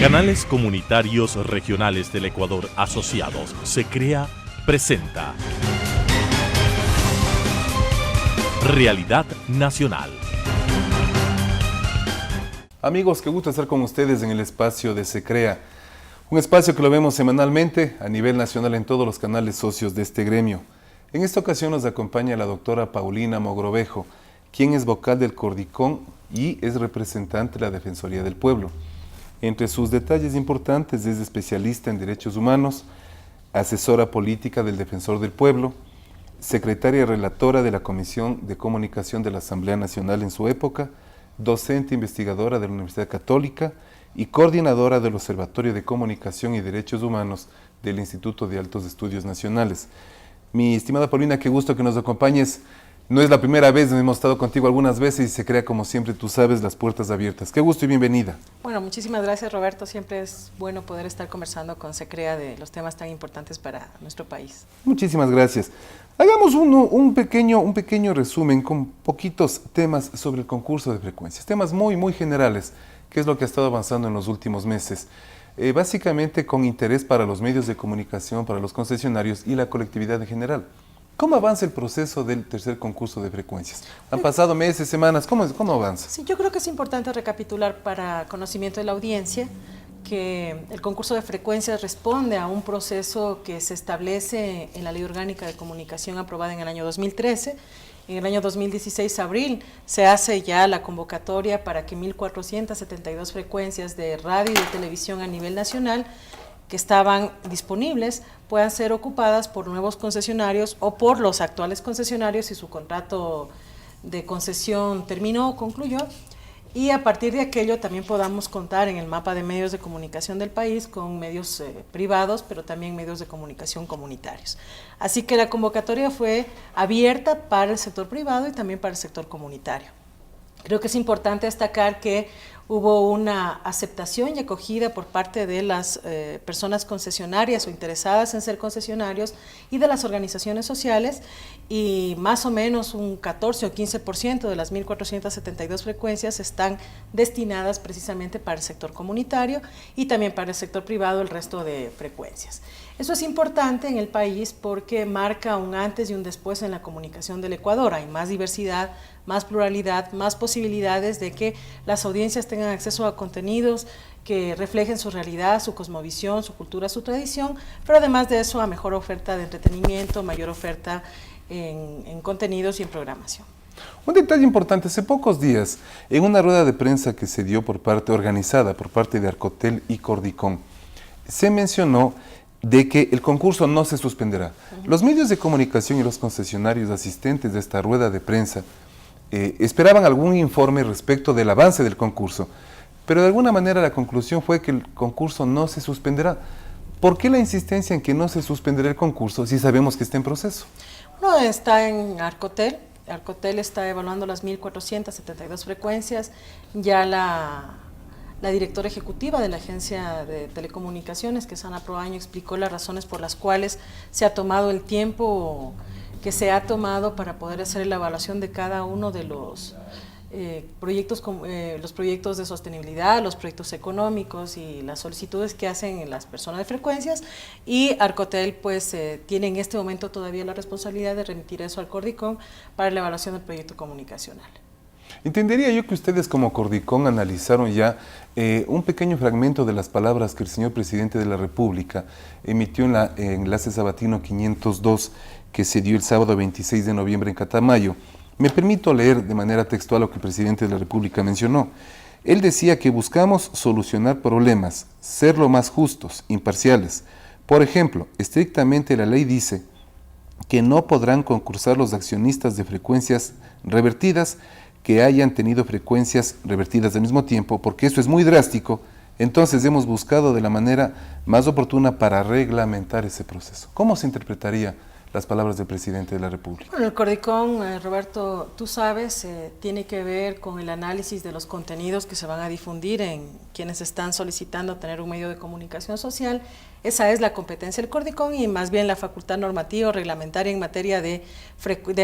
Canales Comunitarios Regionales del Ecuador Asociados, SECREA, presenta Realidad Nacional. Amigos, qué gusto estar con ustedes en el espacio de SECREA, un espacio que lo vemos semanalmente a nivel nacional en todos los canales socios de este gremio. En esta ocasión nos acompaña la doctora Paulina Mogrovejo, quien es vocal del Cordicón y es representante de la Defensoría del Pueblo. Entre sus detalles importantes es especialista en derechos humanos, asesora política del Defensor del Pueblo, secretaria relatora de la Comisión de Comunicación de la Asamblea Nacional en su época, docente investigadora de la Universidad Católica y coordinadora del Observatorio de Comunicación y Derechos Humanos del Instituto de Altos Estudios Nacionales. Mi estimada Paulina, qué gusto que nos acompañes. No es la primera vez, hemos estado contigo algunas veces y SECREA, como siempre, tú sabes, las puertas abiertas. Qué gusto y bienvenida. Bueno, muchísimas gracias, Roberto. Siempre es bueno poder estar conversando con SECREA de los temas tan importantes para nuestro país. Muchísimas gracias. Hagamos un pequeño resumen con poquitos temas sobre el concurso de frecuencias, temas muy generales, que es lo que ha estado avanzando en los últimos meses. Básicamente con interés para los medios de comunicación, para los concesionarios y la colectividad en general. ¿Cómo avanza el proceso del tercer concurso de frecuencias? Han pasado meses, semanas, ¿cómo avanza? Sí, yo creo que es importante recapitular para conocimiento de la audiencia que el concurso de frecuencias responde a un proceso que se establece en la Ley Orgánica de Comunicación aprobada en el año 2013. En el año 2016, abril, se hace ya la convocatoria para que 1.472 frecuencias de radio y de televisión a nivel nacional que estaban disponibles puedan ser ocupadas por nuevos concesionarios o por los actuales concesionarios si su contrato de concesión terminó o concluyó, y a partir de aquello también podamos contar en el mapa de medios de comunicación del país con medios privados, pero también medios de comunicación comunitarios. Así que la convocatoria fue abierta para el sector privado y también para el sector comunitario. Creo que es importante destacar que hubo una aceptación y acogida por parte de las personas concesionarias o interesadas en ser concesionarios y de las organizaciones sociales, y más o menos un 14 o 15% de las 1.472 frecuencias están destinadas precisamente para el sector comunitario y también para el sector privado el resto de frecuencias. Eso es importante en el país porque marca un antes y un después en la comunicación del Ecuador. Hay más diversidad, más pluralidad, más posibilidades de que las audiencias tengan acceso a contenidos que reflejen su realidad, su cosmovisión, su cultura, su tradición, pero además de eso a mejor oferta de entretenimiento, mayor oferta en contenidos y en programación. Un detalle importante, hace pocos días, en una rueda de prensa que se dio organizada por parte de Arcotel y Cordicón, se mencionó de que el concurso no se suspenderá. Los medios de comunicación y los concesionarios asistentes de esta rueda de prensa esperaban algún informe respecto del avance del concurso, pero de alguna manera la conclusión fue que el concurso no se suspenderá. ¿Por qué la insistencia en que no se suspenderá el concurso si sabemos que está en proceso? No, está en Arcotel. Arcotel está evaluando las 1.472 frecuencias. Ya la directora ejecutiva de la Agencia de Telecomunicaciones, que es Ana Proaño, explicó las razones por las cuales se ha tomado el tiempo que se ha tomado para poder hacer la evaluación de cada uno de los proyectos de sostenibilidad, los proyectos económicos y las solicitudes que hacen las personas de frecuencias, y Arcotel pues tiene en este momento todavía la responsabilidad de remitir eso al Cordicón para la evaluación del proyecto comunicacional. Entendería yo que ustedes como Cordicón analizaron ya un pequeño fragmento de las palabras que el señor presidente de la República emitió en Enlace Sabatino 502 que se dio el sábado 26 de noviembre en Catamayo. Me permito leer de manera textual lo que el presidente de la República mencionó. Él decía que buscamos solucionar problemas, ser lo más justos, imparciales. Por ejemplo, estrictamente la ley dice que no podrán concursar los accionistas de frecuencias revertidas que hayan tenido frecuencias revertidas al mismo tiempo, porque eso es muy drástico. Entonces hemos buscado de la manera más oportuna para reglamentar ese proceso. ¿Cómo se interpretaría las palabras del presidente de la República? Bueno, el Cordicom, Roberto, tú sabes, tiene que ver con el análisis de los contenidos que se van a difundir en quienes están solicitando tener un medio de comunicación social. Esa es la competencia del Cordicom y más bien la facultad normativa o reglamentaria en materia de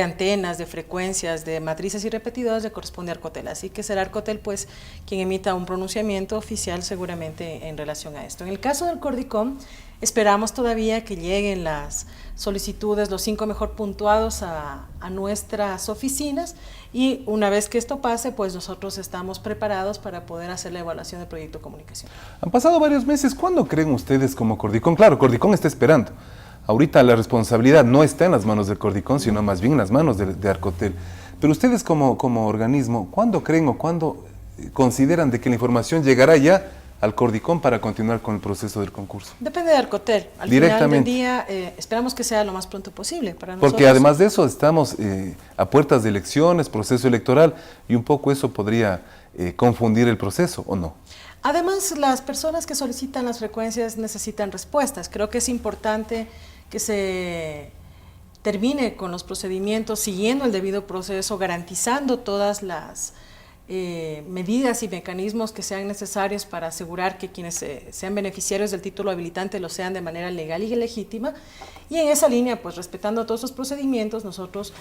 antenas, de frecuencias, de matrices y repetidoras le corresponde a Arcotel. Así que será Arcotel pues quien emita un pronunciamiento oficial seguramente en relación a esto. En el caso del Cordicom, esperamos todavía que lleguen las solicitudes, los 5 mejor puntuados a nuestras oficinas y una vez que esto pase, pues nosotros estamos preparados para poder hacer la evaluación del proyecto de comunicación. Han pasado varios meses, ¿cuándo creen ustedes como Cordicom? Claro, Cordicom está esperando. Ahorita la responsabilidad no está en las manos del Cordicom, sino más bien en las manos de Arcotel. Pero ustedes como organismo, ¿cuándo creen o cuándo consideran de que la información llegará ya al Cordicom para continuar con el proceso del concurso? Depende de Arcotel. Al final del día esperamos que sea lo más pronto posible para nosotros. Porque además de eso estamos a puertas de elecciones, proceso electoral, y un poco eso podría confundir el proceso, ¿o no? Además, las personas que solicitan las frecuencias necesitan respuestas. Creo que es importante que se termine con los procedimientos siguiendo el debido proceso, garantizando todas las medidas y mecanismos que sean necesarios para asegurar que quienes sean beneficiarios del título habilitante lo sean de manera legal y legítima. Y en esa línea, pues respetando todos esos procedimientos, nosotros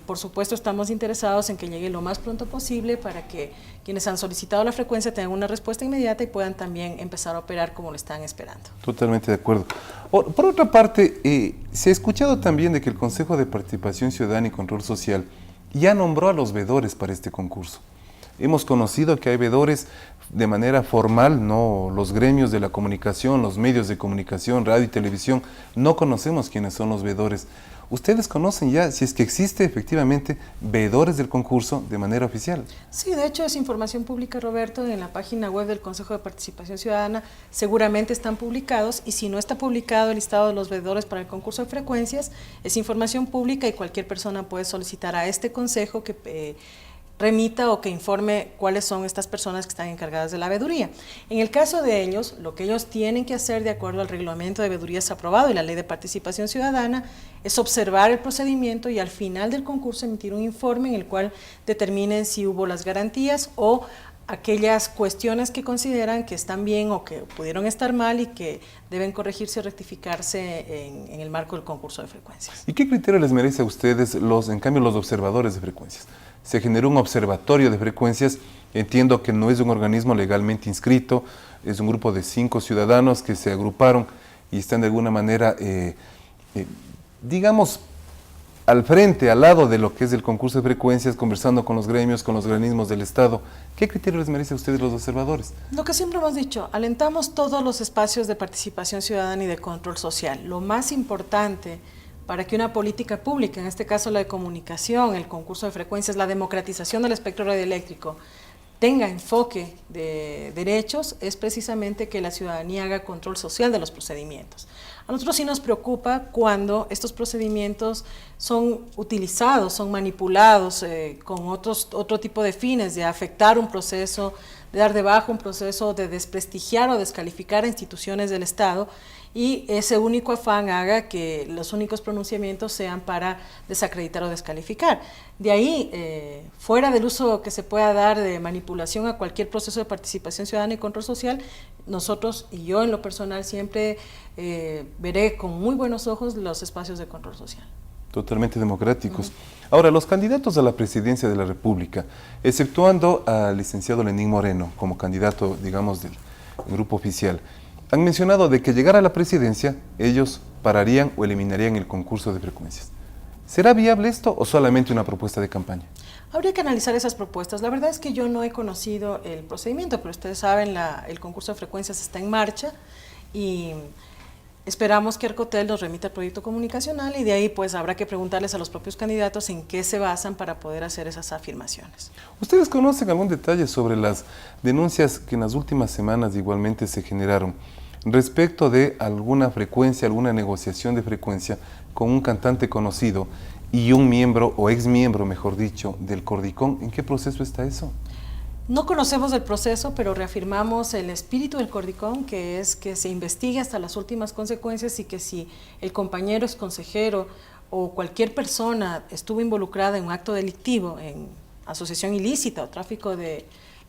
por supuesto estamos interesados en que llegue lo más pronto posible para que quienes han solicitado la frecuencia tengan una respuesta inmediata y puedan también empezar a operar como lo están esperando. Totalmente de acuerdo. Por otra parte, se ha escuchado también de que el Consejo de Participación Ciudadana y Control Social ya nombró a los veedores para este concurso. Hemos conocido que hay veedores de manera formal, no los gremios de la comunicación, los medios de comunicación, radio y televisión, no conocemos quiénes son los veedores. ¿Ustedes conocen ya si es que existe efectivamente veedores del concurso de manera oficial? Sí, de hecho es información pública, Roberto, en la página web del Consejo de Participación Ciudadana seguramente están publicados y si no está publicado el listado de los veedores para el concurso de frecuencias, es información pública y cualquier persona puede solicitar a este consejo que remita o que informe cuáles son estas personas que están encargadas de la veeduría. En el caso de ellos, lo que ellos tienen que hacer de acuerdo al reglamento de veedurías aprobado y la ley de participación ciudadana es observar el procedimiento y al final del concurso emitir un informe en el cual determinen si hubo las garantías o aquellas cuestiones que consideran que están bien o que pudieron estar mal y que deben corregirse o rectificarse en el marco del concurso de frecuencias. ¿Y qué criterio les merece a ustedes, en cambio, los observadores de frecuencias? Se generó un observatorio de frecuencias, entiendo que no es un organismo legalmente inscrito, es un grupo de 5 ciudadanos que se agruparon y están de alguna manera, digamos, al frente, al lado de lo que es el concurso de frecuencias, conversando con los gremios, con los organismos del Estado. ¿Qué criterio les merece a ustedes los observadores? Lo que siempre hemos dicho, alentamos todos los espacios de participación ciudadana y de control social. Lo más importante para que una política pública, en este caso la de comunicación, el concurso de frecuencias, la democratización del espectro radioeléctrico, tenga enfoque de derechos, es precisamente que la ciudadanía haga control social de los procedimientos. A nosotros sí nos preocupa cuando estos procedimientos son utilizados, son manipulados con otro tipo de fines, de afectar un proceso, de dar de baja un proceso, de desprestigiar o descalificar a instituciones del Estado, y ese único afán haga que los únicos pronunciamientos sean para desacreditar o descalificar. De ahí, fuera del uso que se pueda dar de manipulación a cualquier proceso de participación ciudadana y control social, nosotros y yo en lo personal siempre veré con muy buenos ojos los espacios de control social. Totalmente democráticos. Ahora, los candidatos a la presidencia de la República, exceptuando al licenciado Lenín Moreno como candidato, digamos, del grupo oficial, han mencionado de que llegar a la presidencia, ellos pararían o eliminarían el concurso de frecuencias. ¿Será viable esto o solamente una propuesta de campaña? Habría que analizar esas propuestas. La verdad es que yo no he conocido el procedimiento, pero ustedes saben, el concurso de frecuencias está en marcha y esperamos que Arcotel nos remita el proyecto comunicacional y de ahí pues habrá que preguntarles a los propios candidatos en qué se basan para poder hacer esas afirmaciones. ¿Ustedes conocen algún detalle sobre las denuncias que en las últimas semanas igualmente se generaron respecto de alguna frecuencia, alguna negociación de frecuencia con un cantante conocido y un miembro o exmiembro, mejor dicho, del Cordicom? ¿En qué proceso está eso? No conocemos el proceso, pero reafirmamos el espíritu del Cordicom, que es que se investigue hasta las últimas consecuencias y que si el compañero es consejero o cualquier persona estuvo involucrada en un acto delictivo, en asociación ilícita o tráfico de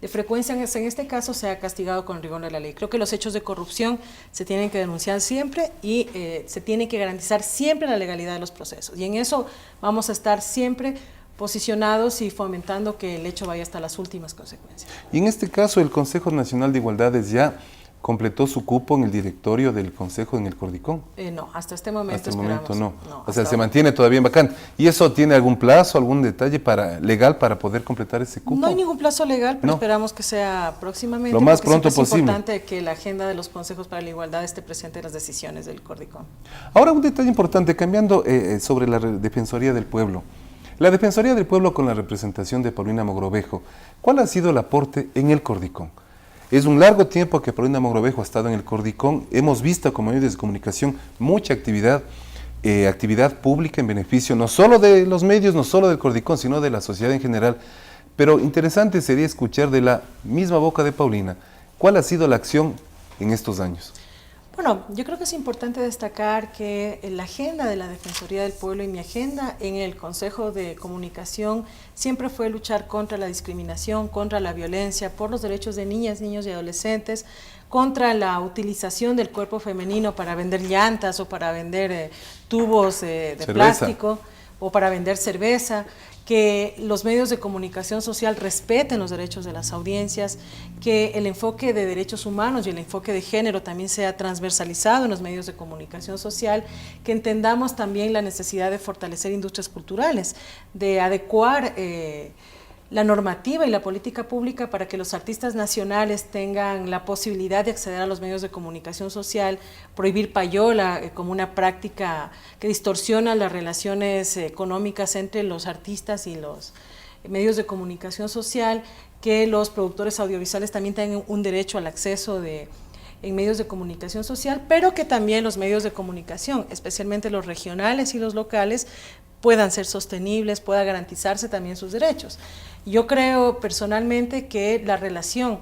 frecuencias, en este caso sea castigado con rigor de la ley. Creo que los hechos de corrupción se tienen que denunciar siempre y se tiene que garantizar siempre la legalidad de los procesos. Y en eso vamos a estar siempre posicionados y fomentando que el hecho vaya hasta las últimas consecuencias. Y en este caso el Consejo Nacional de Igualdades ya completó su cupo en el directorio del Consejo en el Cordicom. No, hasta este momento hasta el momento no. O sea, se ahora mantiene todavía en vacante. ¿Y eso tiene algún plazo, algún detalle legal para poder completar ese cupo? No hay ningún plazo legal, pero No. esperamos que sea próximamente. Lo más porque pronto siempre posible. Es importante que la agenda de los consejos para la igualdad esté presente en las decisiones del Cordicom. Ahora un detalle importante, cambiando sobre la Defensoría del Pueblo. La Defensoría del Pueblo con la representación de Paulina Mogrovejo, ¿cuál ha sido el aporte en el Cordicom? Es un largo tiempo que Paulina Mogrovejo ha estado en el Cordicom. Hemos visto como medios de comunicación mucha actividad pública en beneficio no solo de los medios, no solo del Cordicom, sino de la sociedad en general. Pero interesante sería escuchar de la misma boca de Paulina, ¿cuál ha sido la acción en estos años? Bueno, yo creo que es importante destacar que la agenda de la Defensoría del Pueblo y mi agenda en el Consejo de Comunicación siempre fue luchar contra la discriminación, contra la violencia, por los derechos de niñas, niños y adolescentes, contra la utilización del cuerpo femenino para vender llantas o para vender tubos de plástico o para vender cerveza, que los medios de comunicación social respeten los derechos de las audiencias, que el enfoque de derechos humanos y el enfoque de género también sea transversalizado en los medios de comunicación social, que entendamos también la necesidad de fortalecer industrias culturales, de adecuar la normativa y la política pública para que los artistas nacionales tengan la posibilidad de acceder a los medios de comunicación social, prohibir payola como una práctica que distorsiona las relaciones económicas entre los artistas y los medios de comunicación social, que los productores audiovisuales también tengan un derecho al acceso en medios de comunicación social, pero que también los medios de comunicación, especialmente los regionales y los locales, puedan ser sostenibles, pueda garantizarse también sus derechos. Yo creo personalmente que la relación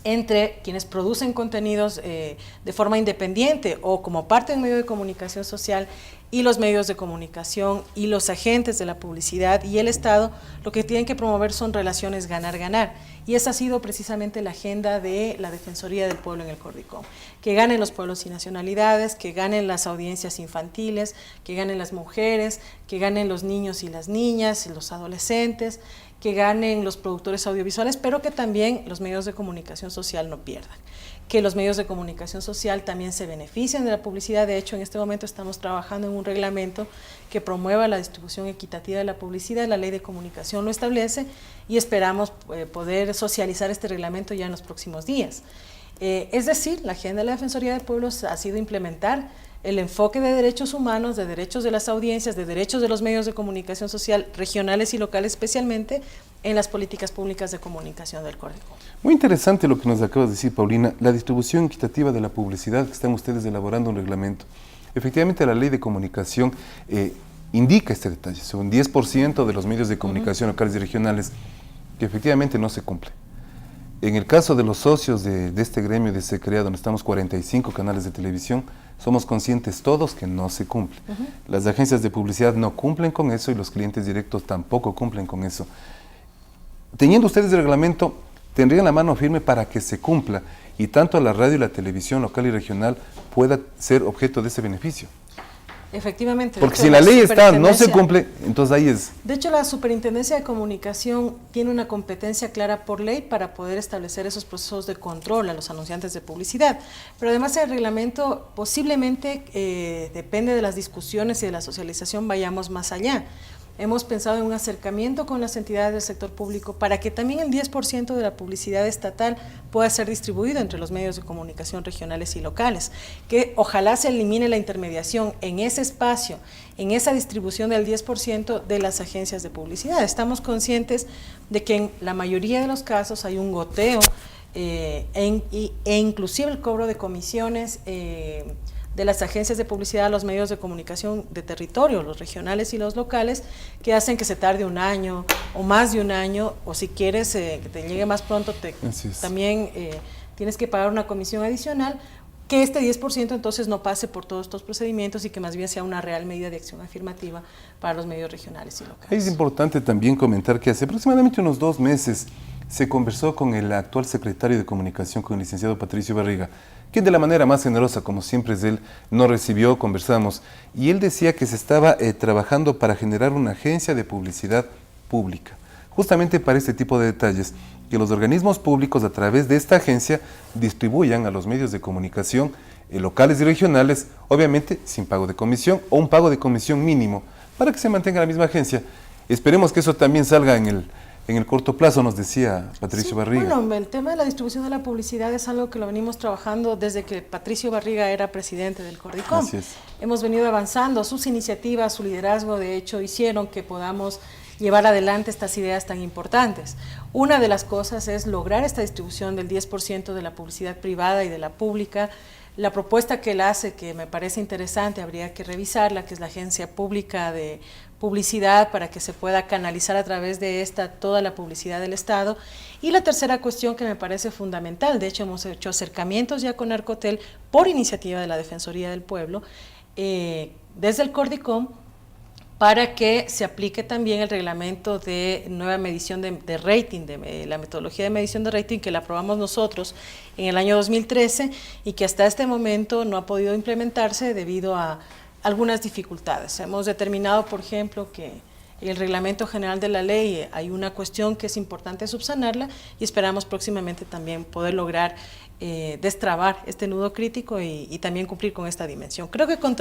entre quienes producen contenidos de forma independiente o como parte de un medio de comunicación social y los medios de comunicación y los agentes de la publicidad y el Estado, lo que tienen que promover son relaciones ganar-ganar. Y esa ha sido precisamente la agenda de la Defensoría del Pueblo en el Cordicom. Que ganen los pueblos y nacionalidades, que ganen las audiencias infantiles, que ganen las mujeres, que ganen los niños y las niñas, los adolescentes, que ganen los productores audiovisuales, pero que también los medios de comunicación social no pierdan. Que los medios de comunicación social también se beneficien de la publicidad. De hecho, en este momento estamos trabajando en un reglamento que promueva la distribución equitativa de la publicidad. La Ley de Comunicación lo establece y esperamos poder socializar este reglamento ya en los próximos días. Es decir, la agenda de la Defensoría del Pueblo ha sido implementar el enfoque de derechos humanos, de derechos de las audiencias, de derechos de los medios de comunicación social regionales y locales, especialmente en las políticas públicas de comunicación del Cordicom. Muy interesante lo que nos acabas de decir, Paulina, la distribución equitativa de la publicidad, que están ustedes elaborando un reglamento. Efectivamente, la Ley de Comunicación indica este detalle, son 10% de los medios de comunicación locales y regionales que efectivamente no se cumple. En el caso de los socios de este gremio de SECREA, donde estamos 45 canales de televisión, somos conscientes todos que no se cumple. Las agencias de publicidad no cumplen con eso y los clientes directos tampoco cumplen con eso. Teniendo ustedes el reglamento, tendrían la mano firme para que se cumpla y tanto la radio y la televisión local y regional pueda ser objeto de ese beneficio. Efectivamente. Porque si la ley está, no se cumple, entonces ahí es. De hecho, la Superintendencia de Comunicación tiene una competencia clara por ley para poder establecer esos procesos de control a los anunciantes de publicidad. Pero además el reglamento posiblemente, depende de las discusiones y de la socialización, vayamos más allá. Hemos pensado en un acercamiento con las entidades del sector público para que también el 10% de la publicidad estatal pueda ser distribuido entre los medios de comunicación regionales y locales, que ojalá se elimine la intermediación en ese espacio, en esa distribución del 10% de las agencias de publicidad. Estamos conscientes de que en la mayoría de los casos hay un goteo e inclusive el cobro de comisiones de las agencias de publicidad a los medios de comunicación de territorio, los regionales y los locales, que hacen que se tarde un año o más de un año, o si quieres que te llegue más pronto, también tienes que pagar una comisión adicional, que este 10% entonces no pase por todos estos procedimientos y que más bien sea una real medida de acción afirmativa para los medios regionales y locales. Es importante también comentar que hace aproximadamente unos 2 meses se conversó con el actual secretario de Comunicación, con el licenciado Patricio Barriga, que de la manera más generosa, como siempre es él, nos recibió, conversamos, y él decía que se estaba trabajando para generar una agencia de publicidad pública, justamente para este tipo de detalles, que los organismos públicos a través de esta agencia distribuyan a los medios de comunicación locales y regionales, obviamente sin pago de comisión o un pago de comisión mínimo, para que se mantenga la misma agencia. Esperemos que eso también salga en el corto plazo, nos decía Patricio Barriga. Bueno, el tema de la distribución de la publicidad es algo que lo venimos trabajando desde que Patricio Barriga era presidente del Cordicom. Así es. Hemos venido avanzando, sus iniciativas, su liderazgo, de hecho, hicieron que podamos llevar adelante estas ideas tan importantes. Una de las cosas es lograr esta distribución del 10% de la publicidad privada y de la pública. La propuesta que él hace, que me parece interesante, habría que revisarla, que es la Agencia Pública de Publicidad, para que se pueda canalizar a través de esta toda la publicidad del Estado. Y la tercera cuestión que me parece fundamental, de hecho hemos hecho acercamientos ya con Arcotel por iniciativa de la Defensoría del Pueblo, desde el Cordicom, para que se aplique también el reglamento de nueva medición de rating, la metodología de medición de rating que la aprobamos nosotros en el año 2013 y que hasta este momento no ha podido implementarse debido a algunas dificultades. Hemos determinado, por ejemplo, que en el reglamento general de la ley hay una cuestión que es importante subsanarla y esperamos próximamente también poder lograr destrabar este nudo crítico y también cumplir con esta dimensión. Creo que con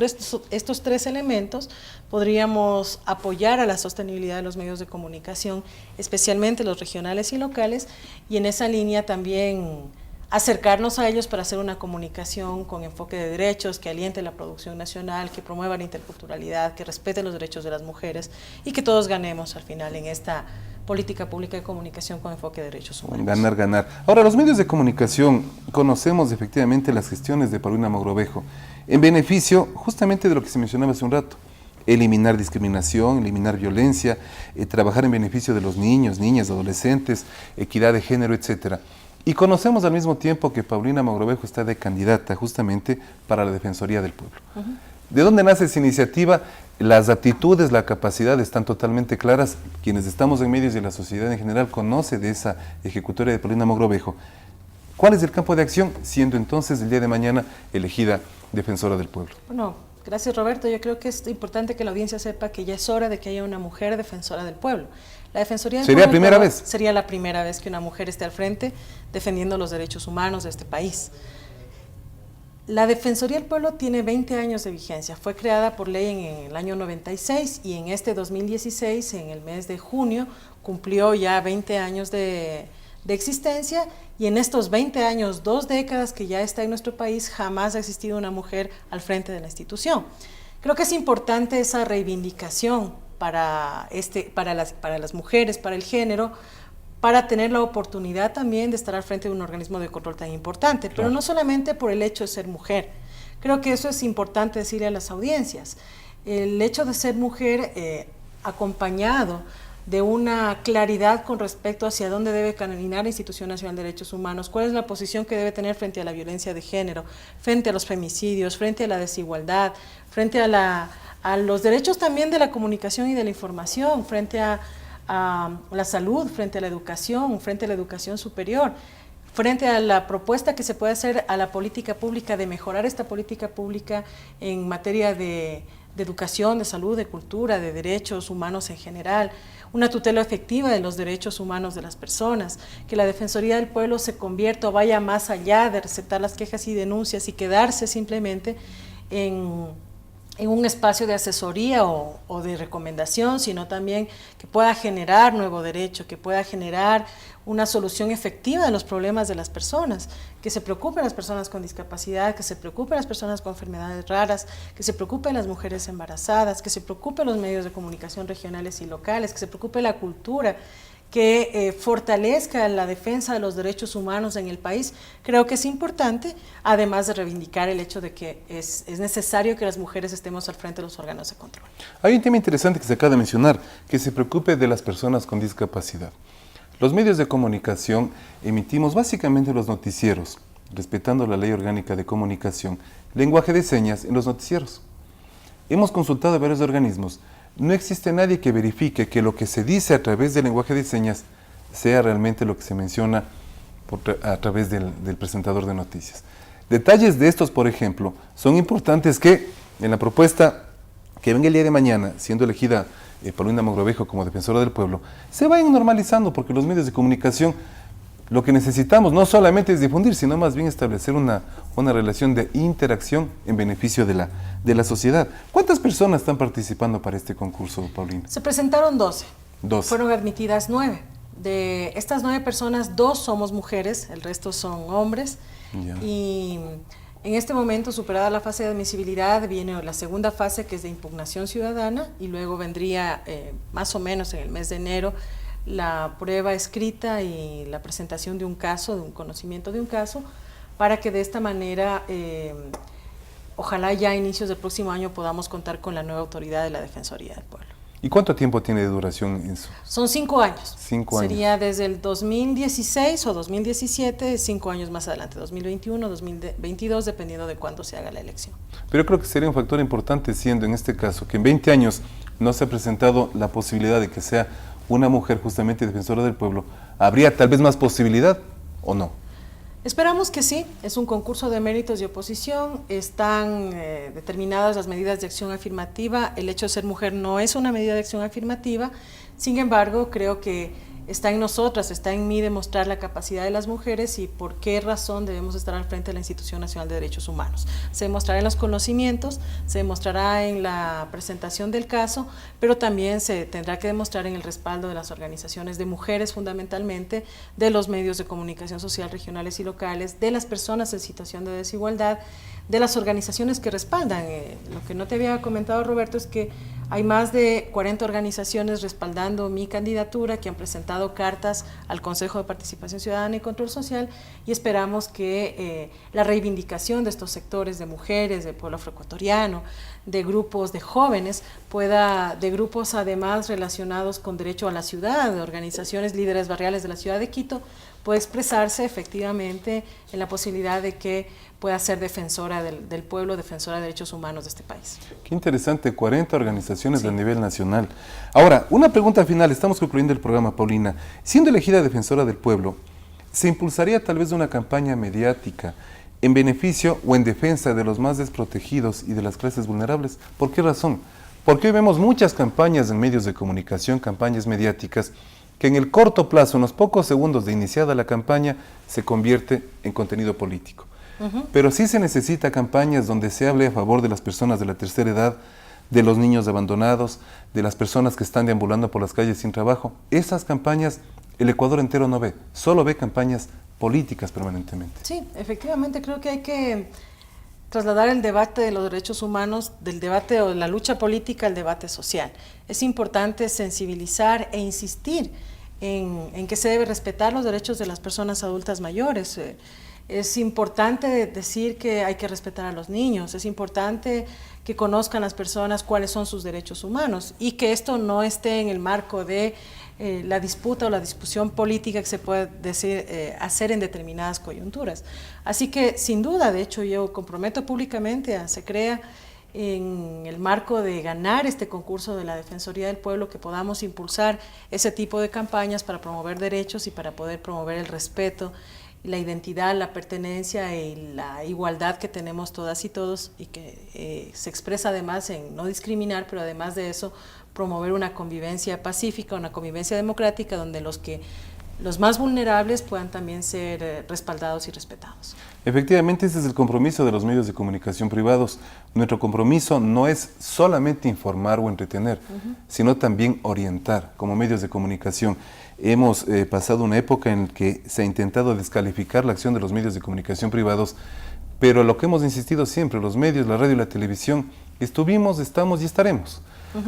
estos 3 elementos podríamos apoyar a la sostenibilidad de los medios de comunicación, especialmente los regionales y locales, y en esa línea también acercarnos a ellos para hacer una comunicación con enfoque de derechos, que aliente la producción nacional, que promueva la interculturalidad, que respete los derechos de las mujeres y que todos ganemos al final en esta política pública de comunicación con enfoque de derechos humanos. Ganar, ganar. Ahora, los medios de comunicación, conocemos efectivamente las gestiones de Paulina Mogrovejo en beneficio justamente de lo que se mencionaba hace un rato: eliminar discriminación, eliminar violencia, trabajar en beneficio de los niños, niñas, adolescentes, equidad de género, etcétera. Y conocemos al mismo tiempo que Paulina Mogrovejo está de candidata justamente para la Defensoría del Pueblo. ¿De dónde nace esa iniciativa? Las aptitudes, la capacidad están totalmente claras. Quienes estamos en medios y la sociedad en general conoce de esa ejecutoria de Paulina Mogrovejo. ¿Cuál es el campo de acción, siendo entonces el día de mañana elegida Defensora del Pueblo? Bueno, gracias Roberto. Yo creo que es importante que la audiencia sepa que ya es hora de que haya una mujer defensora del pueblo. La Defensoría del Pueblo ¿Sería la primera vez? Sería la primera vez que una mujer esté al frente defendiendo los derechos humanos de este país. La Defensoría del Pueblo tiene 20 años de vigencia. Fue creada por ley en el año 96 y en este 2016, en el mes de junio, cumplió ya 20 años de existencia, y en estos 20 años, 2 décadas que ya está en nuestro país, jamás ha existido una mujer al frente de la institución. Creo que es importante esa reivindicación para las mujeres, para el género, para tener la oportunidad también de estar al frente de un organismo de control tan importante, pero no solamente por el hecho de ser mujer. Creo que eso es importante decirle a las audiencias. El hecho de ser mujer acompañado de una claridad con respecto hacia dónde debe caminar la Institución Nacional de Derechos Humanos, cuál es la posición que debe tener frente a la violencia de género, frente a los femicidios, frente a la desigualdad, frente a los derechos también de la comunicación y de la información, frente a la salud, frente a la educación superior, frente a la propuesta que se puede hacer a la política pública, de mejorar esta política pública en materia de educación, de salud, de cultura, de derechos humanos en general, una tutela efectiva de los derechos humanos de las personas, que la Defensoría del Pueblo se convierta o vaya más allá de receptar las quejas y denuncias y quedarse simplemente en un espacio de asesoría o de recomendación, sino también que pueda generar nuevo derecho, que pueda generar una solución efectiva de los problemas de las personas, que se preocupen las personas con discapacidad, que se preocupen las personas con enfermedades raras, que se preocupen las mujeres embarazadas, que se preocupen los medios de comunicación regionales y locales, que se preocupe la cultura, que fortalezca la defensa de los derechos humanos en el país, creo que es importante, además de reivindicar el hecho de que es necesario que las mujeres estemos al frente de los órganos de control. Hay un tema interesante que se acaba de mencionar, que se preocupe de las personas con discapacidad. Los medios de comunicación emitimos básicamente los noticieros, respetando la Ley Orgánica de Comunicación, lenguaje de señas en los noticieros. Hemos consultado a varios organismos. No existe nadie que verifique que lo que se dice a través del lenguaje de señas sea realmente lo que se menciona a través del presentador de noticias. Detalles de estos, por ejemplo, son importantes que en la propuesta que venga el día de mañana, siendo elegida Paulina Mogrovejo como defensora del pueblo, se vayan normalizando, porque los medios de comunicación lo que necesitamos no solamente es difundir, sino más bien establecer una relación de interacción en beneficio de la sociedad. ¿Cuántas personas están participando para este concurso, Paulina? Se presentaron 12. 12. Fueron admitidas 9. De estas 9 personas, 2 somos mujeres, el resto son hombres. Ya. Y en este momento, superada la fase de admisibilidad, viene la segunda fase, que es de impugnación ciudadana, y luego vendría más o menos en el mes de enero la prueba escrita y la presentación de un caso, de un conocimiento de un caso, para que de esta manera, ojalá ya a inicios del próximo año podamos contar con la nueva autoridad de la Defensoría del Pueblo. ¿Y cuánto tiempo tiene de duración eso? Son 5 años. 5 años. Sería desde el 2016 o 2017, 5 años más adelante, 2021, 2022, dependiendo de cuándo se haga la elección. Pero yo creo que sería un factor importante, siendo en este caso que en 20 años no se ha presentado la posibilidad de que sea una mujer justamente defensora del pueblo. ¿Habría tal vez más posibilidad o no? Esperamos que sí. Es un concurso de méritos y oposición. Están determinadas las medidas de acción afirmativa. El hecho de ser mujer no es una medida de acción afirmativa. Sin embargo, creo que está en nosotras, está en mí demostrar la capacidad de las mujeres y por qué razón debemos estar al frente de la Institución Nacional de Derechos Humanos. Se demostrará en los conocimientos, se demostrará en la presentación del caso, pero también se tendrá que demostrar en el respaldo de las organizaciones de mujeres fundamentalmente, de los medios de comunicación social regionales y locales, de las personas en situación de desigualdad, de las organizaciones que respaldan. Lo que no te había comentado, Roberto, es que hay más de 40 organizaciones respaldando mi candidatura que han presentado cartas al Consejo de Participación Ciudadana y Control Social, y esperamos que la reivindicación de estos sectores de mujeres, de pueblo afroecuatoriano, de grupos de jóvenes, de grupos además relacionados con derecho a la ciudad, de organizaciones líderes barriales de la ciudad de Quito, puede expresarse efectivamente en la posibilidad de que pueda ser defensora del pueblo, defensora de derechos humanos de este país. Qué interesante, 40 organizaciones a nivel nacional. Ahora, una pregunta final, estamos concluyendo el programa, Paulina. Siendo elegida defensora del pueblo, ¿se impulsaría tal vez una campaña mediática en beneficio o en defensa de los más desprotegidos y de las clases vulnerables? ¿Por qué razón? Porque hoy vemos muchas campañas en medios de comunicación, campañas mediáticas, que en el corto plazo, en los pocos segundos de iniciada la campaña, se convierte en contenido político. Pero sí se necesita campañas donde se hable a favor de las personas de la tercera edad, de los niños abandonados, de las personas que están deambulando por las calles sin trabajo. Esas campañas el Ecuador entero no ve, solo ve campañas políticas permanentemente. Sí, efectivamente creo que hay que trasladar el debate de los derechos humanos, del debate o de la lucha política al debate social. Es importante sensibilizar e insistir en que se debe respetar los derechos de las personas adultas mayores. Es importante decir que hay que respetar a los niños, es importante que conozcan las personas cuáles son sus derechos humanos y que esto no esté en el marco de la disputa o la discusión política que se puede hacer en determinadas coyunturas. Así que sin duda, de hecho yo comprometo públicamente a SECREA en el marco de ganar este concurso de la Defensoría del Pueblo, que podamos impulsar ese tipo de campañas para promover derechos y para poder promover el respeto, la identidad, la pertenencia y la igualdad que tenemos todas y todos, y que se expresa además en no discriminar, pero además de eso promover una convivencia pacífica, una convivencia democrática donde los más vulnerables puedan también ser respaldados y respetados. Efectivamente, ese es el compromiso de los medios de comunicación privados. Nuestro compromiso no es solamente informar o entretener, sino también orientar como medios de comunicación. Hemos pasado una época en que se ha intentado descalificar la acción de los medios de comunicación privados, pero lo que hemos insistido siempre, los medios, la radio y la televisión, estuvimos, estamos y estaremos.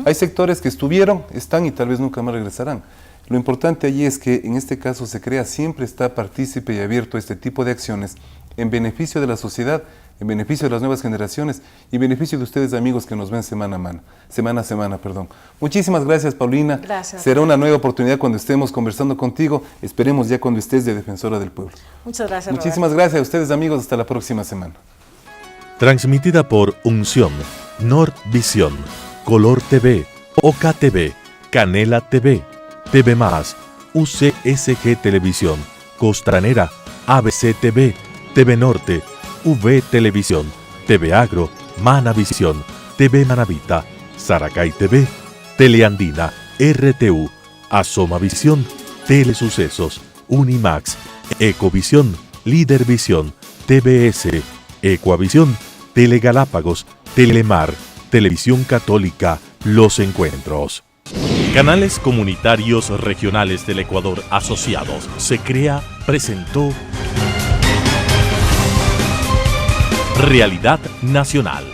Hay sectores que estuvieron, están y tal vez nunca más regresarán. Lo importante allí es que en este caso SECREA siempre está partícipe y abierto a este tipo de acciones en beneficio de la sociedad, en beneficio de las nuevas generaciones y en beneficio de ustedes amigos que nos ven semana a semana. Muchísimas gracias, Paulina. Gracias. Será una nueva oportunidad cuando estemos conversando contigo. Esperemos ya cuando estés de Defensora del Pueblo. Muchas gracias, Muchísimas gracias a ustedes amigos. Hasta la próxima semana. Transmitida por Unción, Nordvisión, Color TV, OKTV, Canela TV, TV+, UCSG Televisión, Costranera, ABC TV, TV Norte, V Televisión, TV Agro, Manavisión, TV Manavita, Saracay TV, Teleandina, RTU, Asomavisión, Telesucesos, Unimax, Ecovisión, Lídervisión, TBS, Ecuavisión, Telegalápagos, Telemar, Televisión Católica, Los Encuentros. Canales comunitarios regionales del Ecuador asociados. SECREA presentó Realidad Nacional.